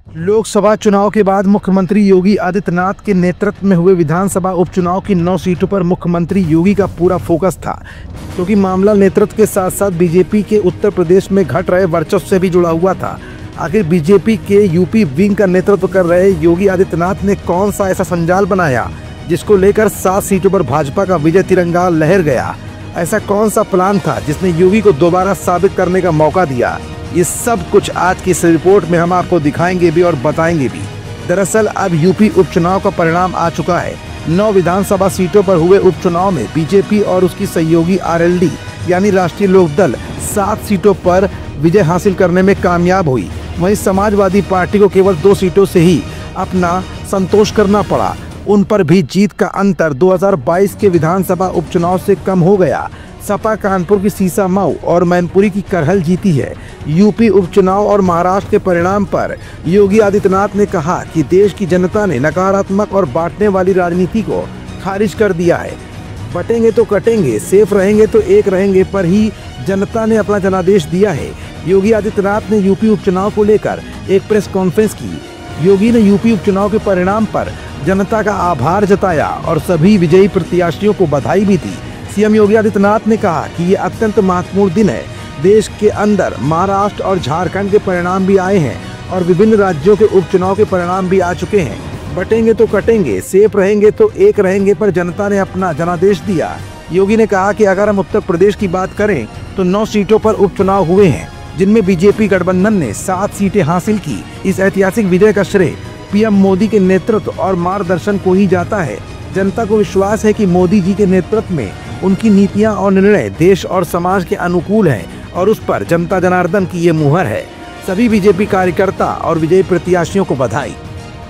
लोकसभा चुनाव के बाद मुख्यमंत्री योगी आदित्यनाथ के नेतृत्व में हुए विधानसभा उपचुनाव की 9 सीटों पर मुख्यमंत्री योगी का पूरा फोकस था, क्योंकि मामला नेतृत्व के साथ साथ बीजेपी के उत्तर प्रदेश में घट रहे वर्चस्व से भी जुड़ा हुआ था। आखिर बीजेपी के यूपी विंग का नेतृत्व कर रहे योगी आदित्यनाथ ने कौन सा ऐसा संजाल बनाया जिसको लेकर 7 सीटों पर भाजपा का विजय तिरंगा लहर गया? ऐसा कौन सा प्लान था जिसने योगी को दोबारा साबित करने का मौका दिया? ये सब कुछ आज की इस रिपोर्ट में हम आपको दिखाएंगे भी और बताएंगे भी। दरअसल अब यूपी उपचुनाव का परिणाम आ चुका है। 9 विधानसभा सीटों पर हुए उपचुनाव में बीजेपी और उसकी सहयोगी आरएलडी यानी राष्ट्रीय लोकदल 7 सीटों पर विजय हासिल करने में कामयाब हुई। वहीं समाजवादी पार्टी को केवल 2 सीटों से ही अपना संतोष करना पड़ा। उन पर भी जीत का अंतर 2022 के विधानसभा उपचुनाव से कम हो गया। सपा कानपुर की सीसामऊ और मैनपुरी की करहल जीती है। यूपी उपचुनाव और महाराष्ट्र के परिणाम पर योगी आदित्यनाथ ने कहा कि देश की जनता ने नकारात्मक और बांटने वाली राजनीति को खारिज कर दिया है। बटेंगे तो कटेंगे, सेफ रहेंगे तो एक रहेंगे पर ही जनता ने अपना जनादेश दिया है। योगी आदित्यनाथ ने यूपी उपचुनाव को लेकर एक प्रेस कॉन्फ्रेंस की। योगी ने यूपी उपचुनाव के परिणाम पर जनता का आभार जताया और सभी विजयी प्रत्याशियों को बधाई भी दी। सीएम योगी आदित्यनाथ ने कहा कि ये अत्यंत महत्वपूर्ण दिन है। देश के अंदर महाराष्ट्र और झारखंड के परिणाम भी आए हैं और विभिन्न राज्यों के उपचुनाव के परिणाम भी आ चुके हैं। बटेंगे तो कटेंगे, सेफ रहेंगे तो एक रहेंगे पर जनता ने अपना जनादेश दिया। योगी ने कहा कि अगर हम उत्तर प्रदेश की बात करें तो 9 सीटों पर उपचुनाव हुए हैं, जिनमें बीजेपी गठबंधन ने 7 सीटें हासिल की। इस ऐतिहासिक विजय का श्रेय पीएम मोदी के नेतृत्व और मार्गदर्शन को ही जाता है। जनता को विश्वास है कि मोदी जी के नेतृत्व में उनकी नीतियां और निर्णय देश और समाज के अनुकूल हैं और उस पर जनता जनार्दन की ये मुहर है। सभी बीजेपी कार्यकर्ता और विजयी प्रत्याशियों को बधाई।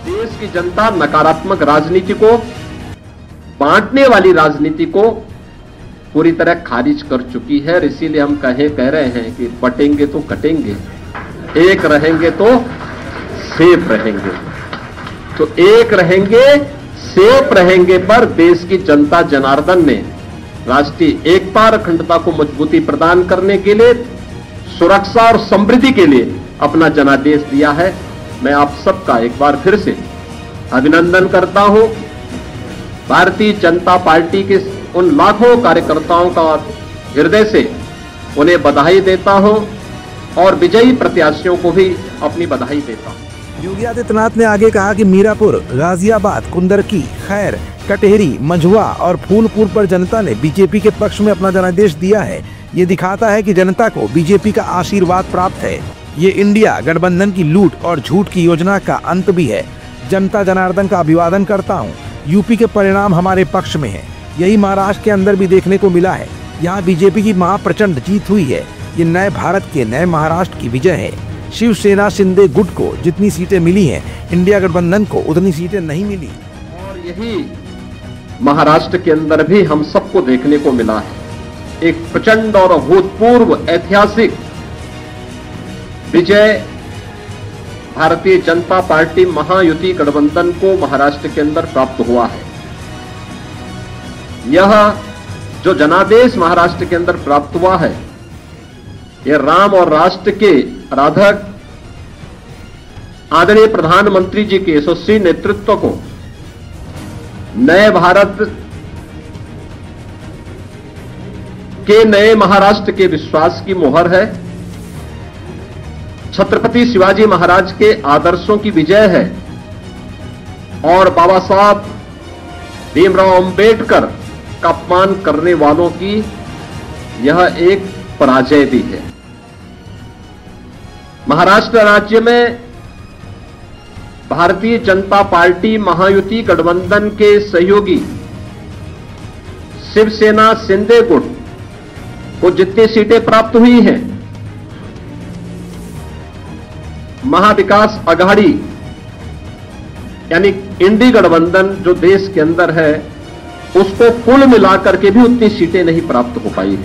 देश की जनता नकारात्मक राजनीति को, बांटने वाली राजनीति को पूरी तरह खारिज कर चुकी है। इसीलिए हम कह रहे हैं कि बटेंगे तो कटेंगे, एक रहेंगे तो सेफ रहेंगे। तो एक रहेंगे, सेफ रहेंगे पर देश की जनता जनार्दन ने राष्ट्रीय एकता और अखंडता को मजबूती प्रदान करने के लिए, सुरक्षा और समृद्धि के लिए अपना जनादेश दिया है। मैं आप सबका एक बार फिर से अभिनंदन करता हूं। भारतीय जनता पार्टी के उन लाखों कार्यकर्ताओं का हृदय से उन्हें बधाई देता हूं और विजयी प्रत्याशियों को भी अपनी बधाई देता हूं। योगी आदित्यनाथ ने आगे कहा कि मीरापुर, गाजियाबाद, कुंदरकी, खैर, कटेहरी, मंझुआ और फूलपुर पर जनता ने बीजेपी के पक्ष में अपना जनादेश दिया है। ये दिखाता है कि जनता को बीजेपी का आशीर्वाद प्राप्त है। ये इंडिया गठबंधन की लूट और झूठ की योजना का अंत भी है। जनता जनार्दन का अभिवादन करता हूँ। यूपी के परिणाम हमारे पक्ष में है। यही महाराष्ट्र के अंदर भी देखने को मिला है। यहाँ बीजेपी की महाप्रचंड जीत हुई है। ये नए भारत के नए महाराष्ट्र की विजय है। शिवसेना शिंदे गुट को जितनी सीटें मिली हैं, इंडिया गठबंधन को उतनी सीटें नहीं मिली। और यही महाराष्ट्र के अंदर भी हम सबको देखने को मिला है। एक प्रचंड और अभूतपूर्व ऐतिहासिक विजय भारतीय जनता पार्टी महायुति गठबंधन को महाराष्ट्र के अंदर प्राप्त हुआ है। यह जो जनादेश महाराष्ट्र के अंदर प्राप्त हुआ है, यह राम और राष्ट्र के आराधक आदरणीय प्रधानमंत्री जी के यशस्वी नेतृत्व को, नए भारत के नए महाराष्ट्र के विश्वास की मोहर है। छत्रपति शिवाजी महाराज के आदर्शों की विजय है और बाबा साहब भीमराव अंबेडकर का अपमान करने वालों की यह एक पराजय भी है। महाराष्ट्र राज्य में भारतीय जनता पार्टी महायुति गठबंधन के सहयोगी शिवसेना शिंदे गुट को जितनी सीटें प्राप्त हुई हैं, महाविकास आघाड़ी यानी इंडी गठबंधन जो देश के अंदर है, उसको कुल मिलाकर के भी उतनी सीटें नहीं प्राप्त हो पाई।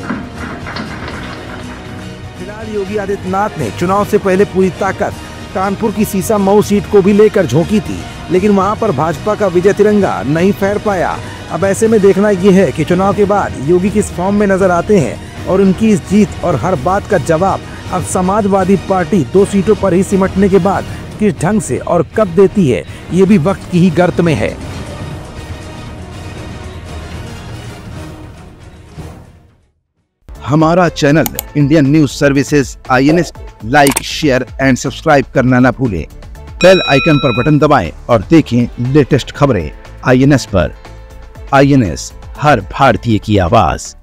फिलहाल योगी आदित्यनाथ ने चुनाव से पहले पूरी ताकत कानपुर की सीसामऊ सीट को भी लेकर झोंकी थी, लेकिन वहां पर भाजपा का विजय तिरंगा नहीं फहर पाया। अब ऐसे में देखना यह है कि चुनाव के बाद योगी किस फॉर्म में नजर आते हैं और उनकी इस जीत और हर बात का जवाब अब समाजवादी पार्टी 2 सीटों पर ही सिमटने के बाद किस ढंग से और कब देती है, ये भी वक्त की ही गर्त में है। हमारा channel Indian news services INS like, share and subscribe करना ना भूलें। बेल आइकन पर बटन दबाएं और देखें लेटेस्ट खबरें INS पर। INS, हर भारतीय की आवाज।